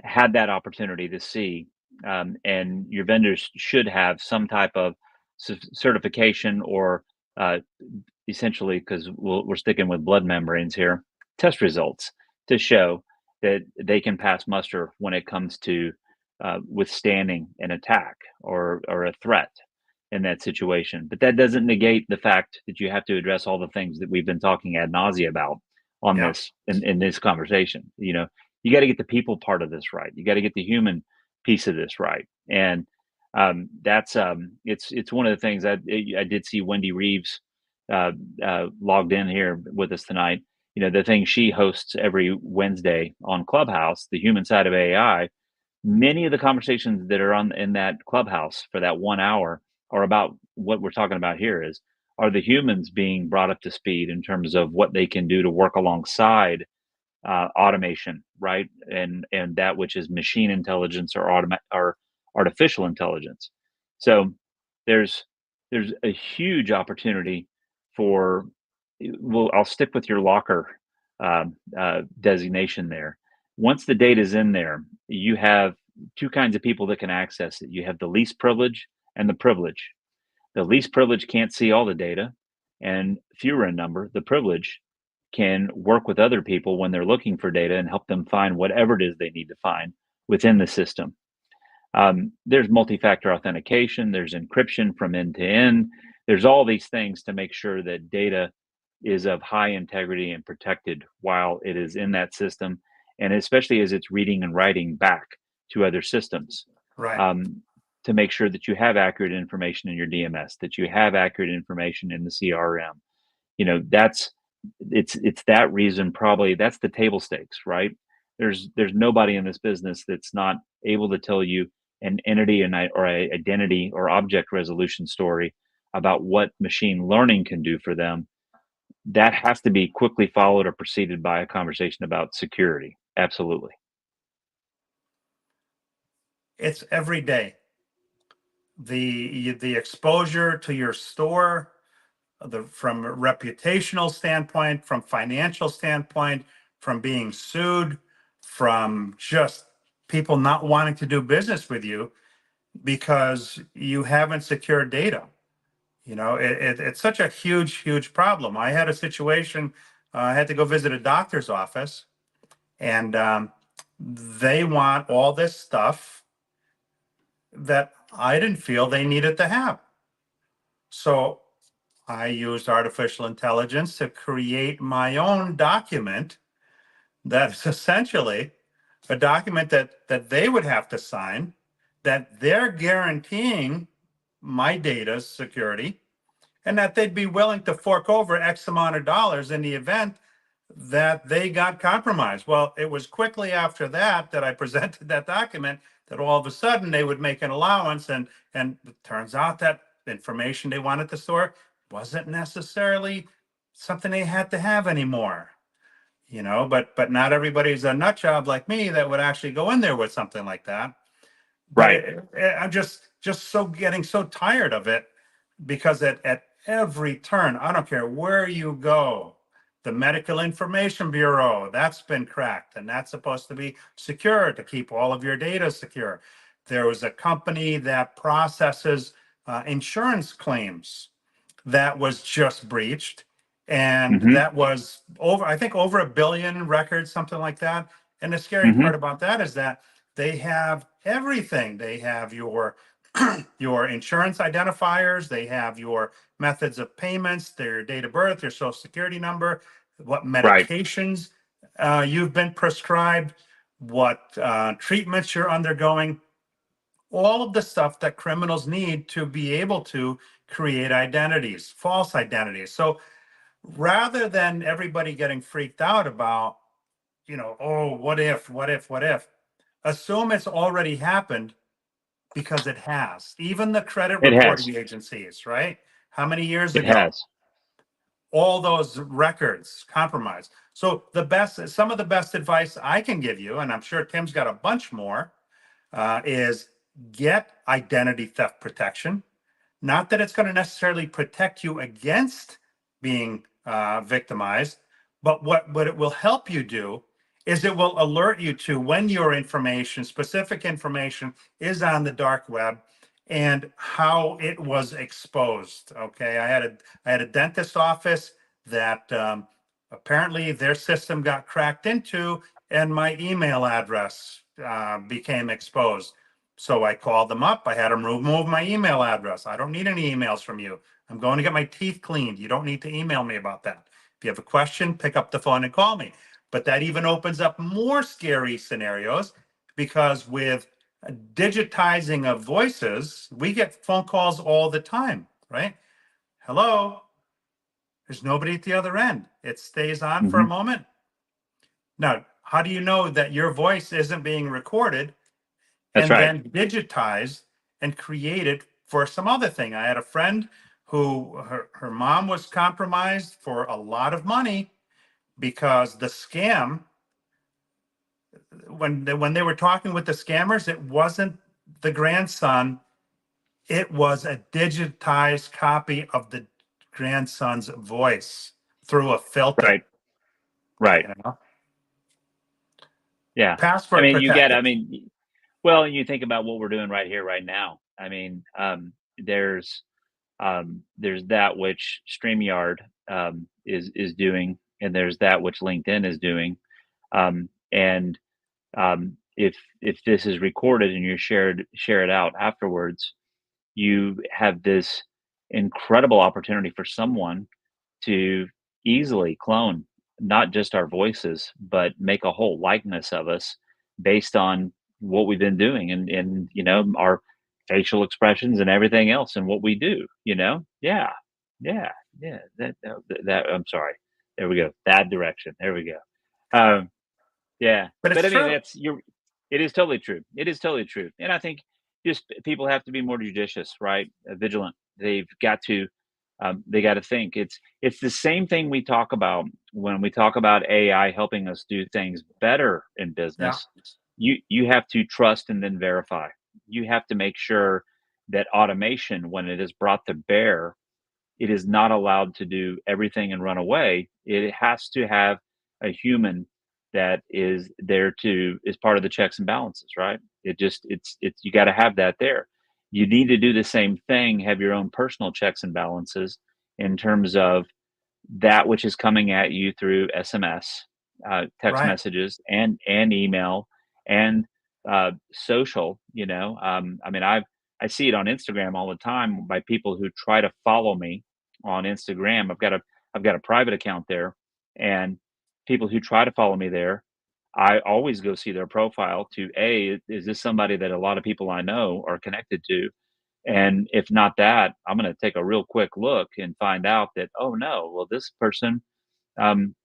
had that opportunity to see, and your vendors should have some type of certification, or uh, essentially, because we're sticking with blood membranes here, test results to show that they can pass muster when it comes to withstanding an attack or a threat in that situation. But that doesn't negate the fact that you have to address all the things that we've been talking ad nauseum about on Yeah. this in this conversation. You got to get the people part of this right. You got to get the human piece of this right, and that's it's one of the things I did see Wendy Reeves logged in here with us tonight. The thing she hosts every Wednesday on Clubhouse, the human side of AI. Many of the conversations that are on in that Clubhouse for that 1 hour are about what we're talking about here, is, are the humans being brought up to speed in terms of what they can do to work alongside automation, right? And that which is machine intelligence or artificial intelligence. So there's there's a huge opportunity for. Well, I'll stick with your locker designation there. Once the data is in there, you have two kinds of people that can access it. You have the least privilege and the privilege. The least privilege can't see all the data, and fewer in number, the privilege, can work with other people when they're looking for data and help them find whatever it is they need to find within the system. There's multi-factor authentication, there's encryption from end to end. There's all these things to make sure that data is of high integrity and protected while it is in that system, and especially as it's reading and writing back to other systems. Right. Um, to make sure that you have accurate information in your DMS, that you have accurate information in the CRM. That's it's that reason, probably that's the table stakes, right? There's nobody in this business that's not able to tell you an entity or a identity or object resolution story about what machine learning can do for them. That has to be quickly followed or preceded by a conversation about security. Absolutely. It's every day. The exposure to your store, from a reputational standpoint, from financial standpoint, from being sued, from just people not wanting to do business with you because you haven't secured data. It's such a huge problem. I had a situation. I had to go visit a doctor's office, and they want all this stuff that I didn't feel they needed to have. So I used artificial intelligence to create my own document that's essentially a document that they would have to sign, that they're guaranteeing my data's security and that they'd be willing to fork over X amount of dollars in the event that they got compromised. Well, it was quickly after that that I presented that document that all of a sudden they would make an allowance, and it turns out that the information they wanted to store wasn't necessarily something they had to have anymore. But not everybody's a nut job like me that would actually go in there with something like that. But Right. I'm just so getting so tired of it, because at every turn, I don't care where you go, the Medical Information Bureau, that's been cracked, and that's supposed to be secure to keep all of your data secure. There was a company that processes insurance claims that was just breached, and Mm-hmm. that was over, I think, over 1 billion records, something like that. And the scary Mm-hmm. part about that is that they have everything. They have your your insurance identifiers, they have your methods of payments, their date of birth, your social security number, what Right. medications you've been prescribed, what treatments you're undergoing, all of the stuff that criminals need to be able to create identities, false identities. So rather than everybody getting freaked out about, oh, what if, assume it's already happened, because it has. Even the credit It has. reporting agencies, right? How many years It ago? has. All those records compromised. So some of the best advice I can give you, and I'm sure Tim's got a bunch more, is get identity theft protection. Not that it's going to necessarily protect you against being victimized, but what it will help you do is it will alert you to when your information, specific information, is on the dark web and how it was exposed. Okay, I had a dentist office that apparently their system got cracked into, and my email address became exposed. So I called them up. I had them remove my email address. I don't need any emails from you. I'm going to get my teeth cleaned. You don't need to email me about that. If you have a question, pick up the phone and call me. But that even opens up more scary scenarios, because with digitizing of voices, we get phone calls all the time, right? Hello, there's nobody at the other end. It stays on for a Mm-hmm. moment. Now, how do you know that your voice isn't being recorded That's and right. then digitized and created for some other thing? I had a friend who her mom was compromised for a lot of money, because the scam, when they were talking with the scammers, it wasn't the grandson, it was a digitized copy of the grandson's voice through a filter. Right. Right. You know, Yeah. I password mean, you get, protected. I mean, well, you think about what we're doing right here, right now. I mean, there's that which StreamYard is doing, and there's that which LinkedIn is doing. And if this is recorded and you share it out afterwards, you have this incredible opportunity for someone to easily clone not just our voices, but make a whole likeness of us based on what we've been doing, and our facial expressions and everything else and what we do. Yeah, yeah, yeah. That I'm sorry. There we go. That direction. There we go. Yeah, But but it's I mean, true. that's you're. It is totally true. It is totally true, and I think just people have to be more judicious, right? Vigilant. They've got to. They got to think. It's the same thing we talk about when we talk about AI helping us do things better in Yeah. business. You have to trust and then verify. You have to make sure that automation, when it is brought to bear, it is not allowed to do everything and run away. It has to have a human that is there to is part of the checks and balances, right? It's you got to have that there. You need to do the same thing, have your own personal checks and balances in terms of that which is coming at you through SMS, text Right. messages, and email, and social. I mean, I see it on Instagram all the time by people who try to follow me on Instagram. I've got a private account there, and people who try to follow me there I always go see their profile to is this somebody that a lot of people I know are connected to? And if not that, I'm going to take a real quick look and find out that, oh no, well, this person, um,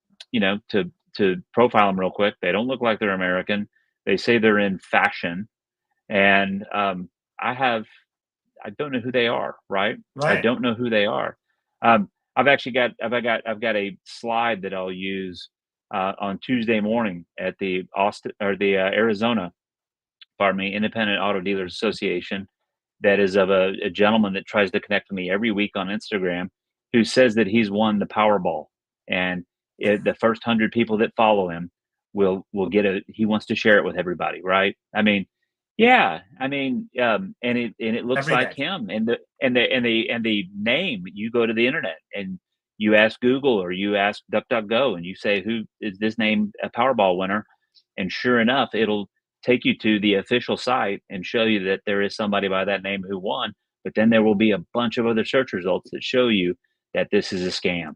to profile them real quick, they don't look like they're American. They say they're in fashion, and I have I don't know who they are, right? I Right. don't know who they are. I've got a slide that I'll use on Tuesday morning at the Austin or the Arizona, pardon me, Independent Auto Dealers Association. That is of a gentleman that tries to connect with me every week on Instagram, who says that he's won the Powerball, and the first 100 people that follow him will get a. He wants to share it with everybody, right? I mean, yeah, I mean, and it looks Every like day. him, and the name. You go to the internet and you ask Google or you ask DuckDuckGo, and you say, "Who is this name a Powerball winner?" And sure enough, it'll take you to the official site and show you that there is somebody by that name who won. But then there will be a bunch of other search results that show you that this is a scam.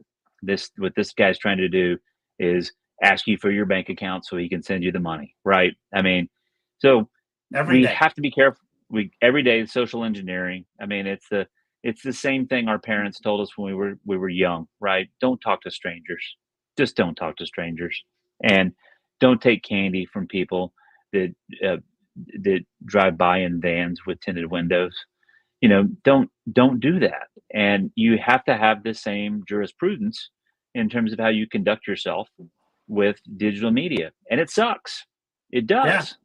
What this guy's trying to do is ask you for your bank account so he can send you the money, right? I mean, so Every we day. have to be careful. We every day social engineering. I mean, it's the same thing our parents told us when we were young, right? Don't talk to strangers. Just don't talk to strangers, and don't take candy from people that uh, that drive by in vans with tinted windows. Don't do that. And you have to have the same jurisprudence in terms of how you conduct yourself with digital media. And it sucks. It Yeah. does.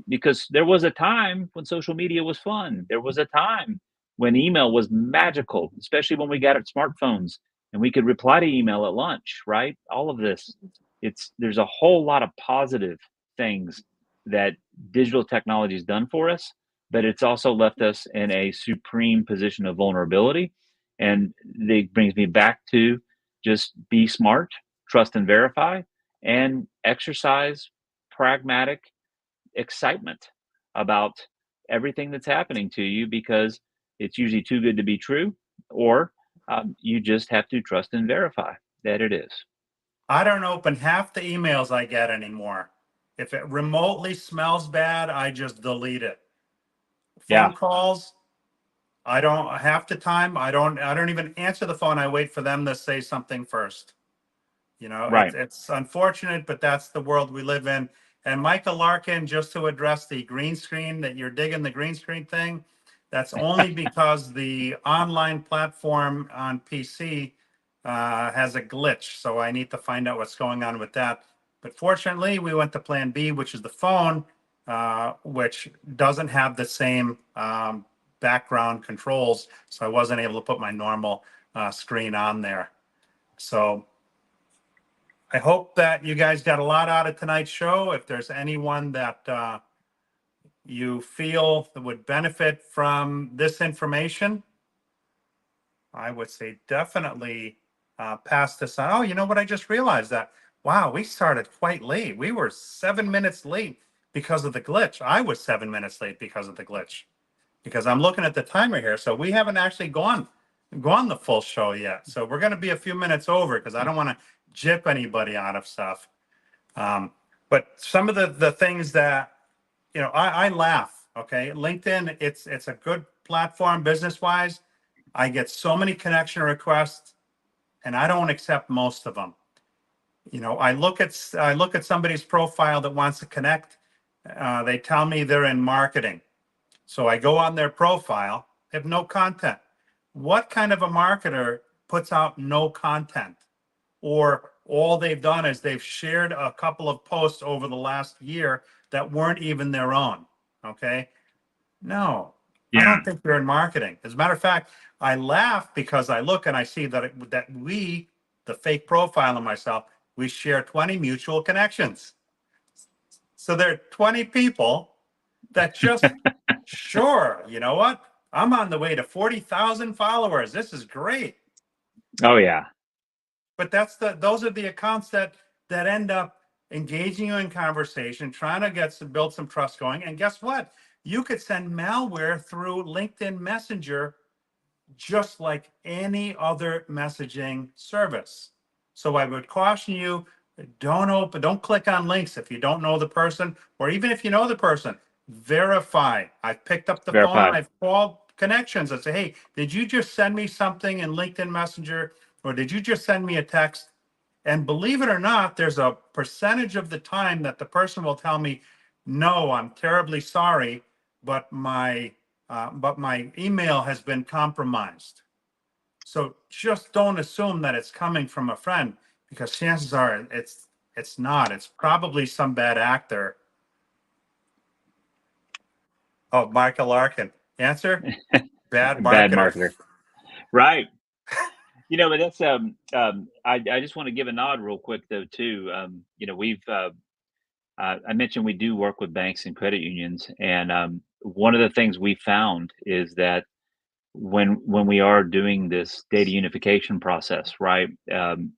Because there was a time when social media was fun. There was a time when email was magical, especially when we got our smartphones and we could reply to email at lunch, right? All of this. There's a whole lot of positive things that digital technology has done for us, but it's also left us in a supreme position of vulnerability. And it brings me back to just be smart, trust and verify, and exercise pragmatic excitement about everything that's happening to you, because it's usually too good to be true, or you just have to trust and verify that it is. I don't open half the emails I get anymore. If it remotely smells bad, I just delete it. Yeah, Phone calls, I don't half the time I don't even answer the phone. I wait for them to say something first. right. It's unfortunate, but that's the world we live in. And Michael Larkin, just to address the green screen that you're digging the green screen thing, that's only because the online platform on PC has a glitch. So I need to find out what's going on with that. But fortunately, we went to plan B, which is the phone, which doesn't have the same background controls. So I wasn't able to put my normal screen on there. So I hope that you guys got a lot out of tonight's show. If there's anyone that you feel that would benefit from this information, I would say definitely pass this on. Oh, you know what? I just realized that. Wow, we started quite late. We were 7 minutes late because of the glitch. I was 7 minutes late because of the glitch. Because I'm looking at the timer here, so we haven't actually gone the full show yet. So we're going to be a few minutes over because I don't want to jip anybody out of stuff. Um, but some of the things that I laugh. Okay, LinkedIn, it's a good platform business wise. I get so many connection requests, and I don't accept most of them. I look at somebody's profile that wants to connect. They tell me they're in marketing, so I go on their profile. They have no content. What kind of a marketer puts out no content? Or all they've done is they've shared a couple of posts over the last year that weren't even their own. Okay. No, I Yeah. don't think you're in marketing. As a matter of fact, I laugh because I look and I see that we, the fake profile of myself, we share 20 mutual connections. So there are 20 people that just, sure, you know what? I'm on the way to 40,000 followers. This is great. Oh yeah. But those are the accounts that end up engaging you in conversation, trying to build some trust going. And guess what? You could send malware through LinkedIn Messenger just like any other messaging service. So I would caution you, Don't click on links if you don't know the person, or even if you know the person, verify. I've picked up the phone and Verify. I've called connections. I say, hey, did you just send me something in LinkedIn Messenger, or did you just send me a text? And believe it or not, there's a percentage of the time that the person will tell me, no, I'm terribly sorry, but my email has been compromised. So just don't assume that it's coming from a friend, because chances are it's not. It's probably some bad actor. Oh, Michael Larkin. Answer: bad Bad marketer. marketer. Right. But that's I just want to give a nod real quick though too. We've I mentioned we do work with banks and credit unions, and one of the things we found is that when we are doing this data unification process, right,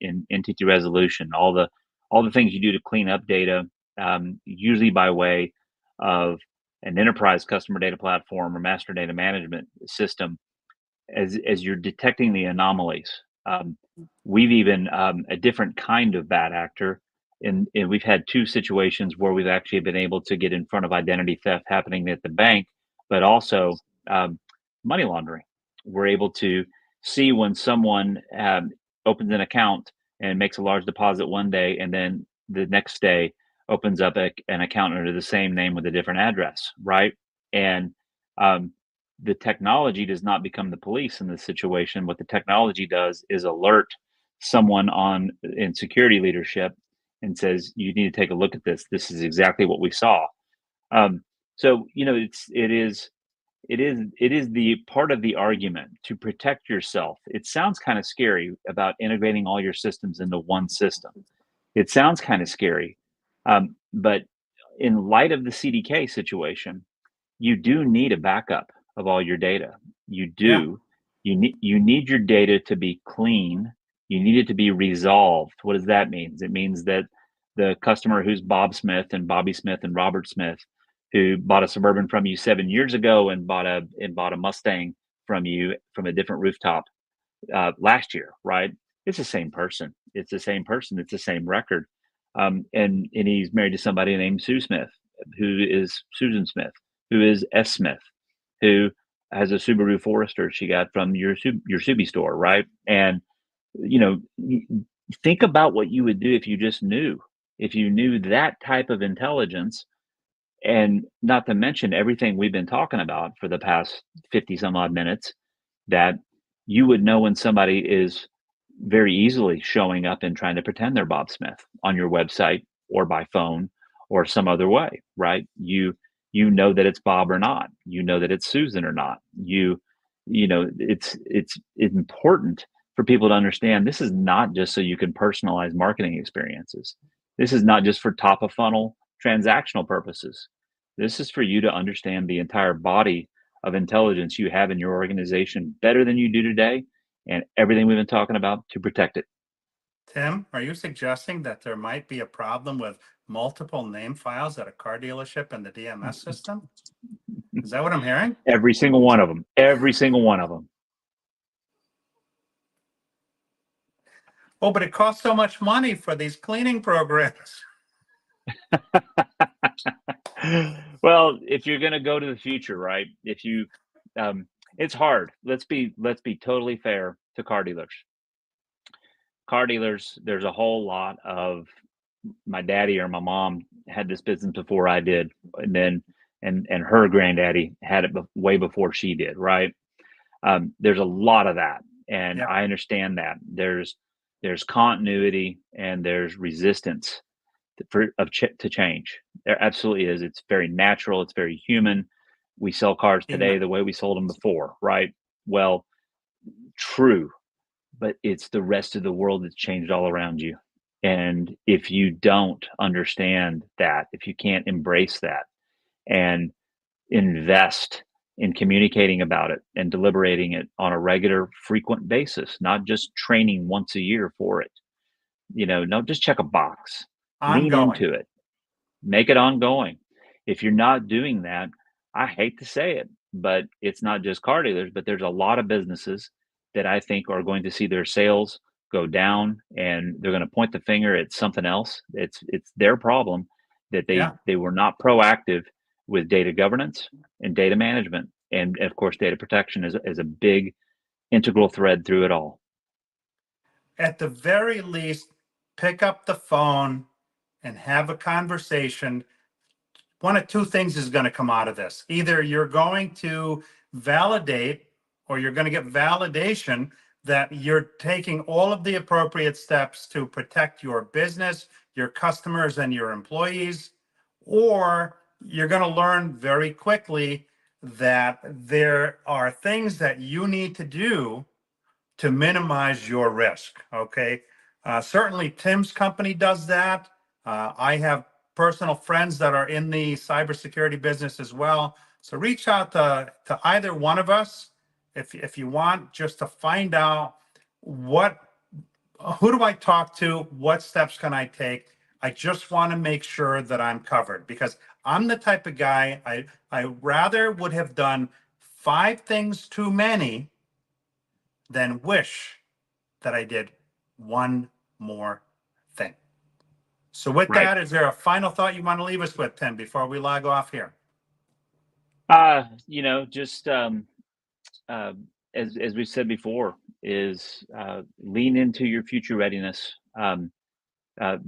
in entity resolution, all the things you do to clean up data, usually by way of an enterprise customer data platform or master data management system, as you're detecting the anomalies. We've even a different kind of bad actor, and we've had two situations where we've actually been able to get in front of identity theft happening at the bank, but also money laundering. We're able to see when someone opens an account and makes a large deposit one day, and then the next day opens up an account under the same name with a different address, right? And um, the technology does not become the police in this situation. What the technology does is alert someone in security leadership and says, "You need to take a look at this. This is exactly what we saw." Um, so it is the part of the argument to protect yourself. It sounds kind of scary about integrating all your systems into one system. It sounds kind of scary, but in light of the CDK situation, you do need a backup of all your data. You Yeah. do. You need your data to be clean. You need it to be resolved. What does that mean? It means that the customer who's Bob Smith and Bobby Smith and Robert Smith, who bought a Suburban from you 7 years ago and bought a Mustang from you from a different rooftop last year, right? It's the same person. It's the same person. It's the same record. And he's married to somebody named Sue Smith, who is Susan Smith, who is S Smith, who has a Subaru Forester she got from your Subi store, right? And you know, think about what you would do if you knew that type of intelligence, and not to mention everything we've been talking about for the past 50 some odd minutes, that you would know when somebody is very easily showing up and trying to pretend they're Bob Smith on your website or by phone or some other way, right? You know that it's Bob or not. You know that it's Susan or not. It's important for people to understand this is not just so you can personalize marketing experiences. This is not just for top of funnel transactional purposes. This is for you to understand the entire body of intelligence you have in your organization better than you do today, and everything we've been talking about to protect it. Tim, are you suggesting that there might be a problem with multiple name files at a car dealership in the DMS system? Is that what I'm hearing? Every single one of them. Every single one of them. Oh, but it costs so much money for these cleaning programs. Well, if you're going to go to the future, right? If you, it's hard. Let's be totally fair to car dealers. Car dealers, there's a whole lot of my daddy or my mom had this business before I did, and then and her granddaddy had it way before she did, right? There's a lot of that, and Yeah. I understand that there's continuity and there's resistance to change. There absolutely is. It's very natural. It's very human. We sell cars today the way we sold them before, right? Well, true, but it's the rest of the world that's changed all around you. And if you don't understand that, if you can't embrace that and invest in communicating about it and deliberating it on a regular, frequent basis, not just training once a year for it, don't just check a box, lean Ongoing. into it, make it ongoing. If you're not doing that, I hate to say it, but it's not just car dealers, but there's a lot of businesses that I think are going to see their sales go down, and they're going to point the finger at something else. It's their problem that Yeah. they were not proactive with data governance and data management, and of course, data protection is a big integral thread through it all. At the very least, pick up the phone and have a conversation. One of two things is going to come out of this. Either you're going to validate or you're going to get validation that you're taking all of the appropriate steps to protect your business, your customers, and your employees, or you're going to learn very quickly that there are things that you need to do to minimize your risk. Okay. Certainly, Tim's company does that. I have personal friends that are in the cybersecurity business as well. So reach out to either one of us if you want, just to find out who do I talk to? What steps can I take? I just want to make sure that I'm covered, because I'm the type of guy, I rather would have done 5 things too many than wish that I did one more thing. So with Right. that, is there a final thought you want to leave us with, Tim, before we log off here? Just as we said before, is lean into your future readiness.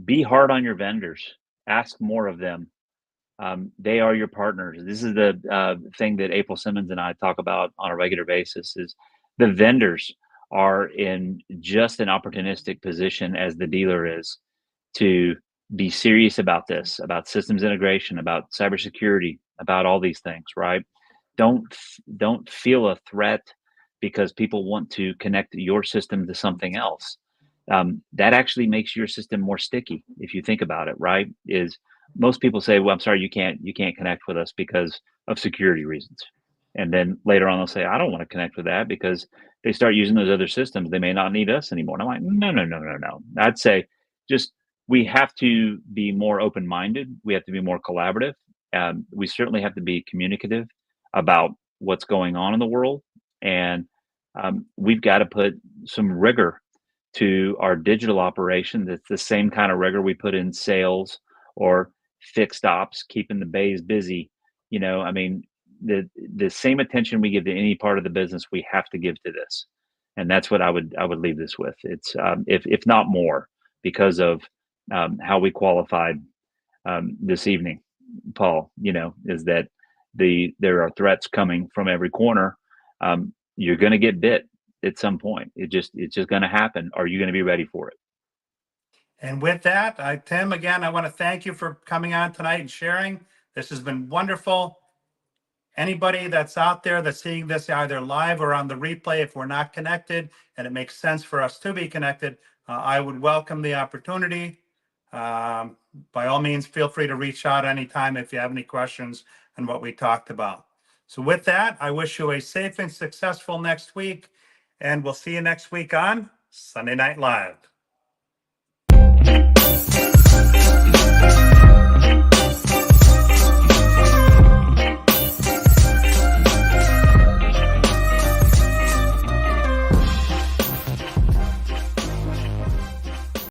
Be hard on your vendors. Ask more of them. They are your partners. This is the thing that April Simmons and I talk about on a regular basis. Is the vendors are in just an opportunistic position as the dealer is to be serious about this, about systems integration, about cybersecurity, about all these things, right? Don't feel a threat because people want to connect your system to something else. That actually makes your system more sticky if you think about it, right? Is most people say, well, I'm sorry, you can't connect with us because of security reasons. And then later on they'll say, I don't want to connect with that, because they start using those other systems, they may not need us anymore. And I'm like, no, no, no, no, no. I'd say just we have to be more open-minded. We have to be more collaborative. We certainly have to be communicative about what's going on in the world. And we've got to put some rigor to our digital operation. That's the same kind of rigor we put in sales or fixed ops, keeping the bays busy. I mean, the same attention we give to any part of the business, we have to give to this. And that's what I would leave this with. It's if not more, because of how we qualified this evening, Paul. Is that there are threats coming from every corner. You're going to get bit at some point. It's just going to happen. Are you going to be ready for it? And with that, Tim, again, I want to thank you for coming on tonight and sharing. This has been wonderful. Anybody that's out there that's seeing this either live or on the replay, if we're not connected and it makes sense for us to be connected, I would welcome the opportunity. By all means, feel free to reach out anytime if you have any questions on what we talked about. So with that, I wish you a safe and successful next week, and we'll see you next week on Sunday Night Live.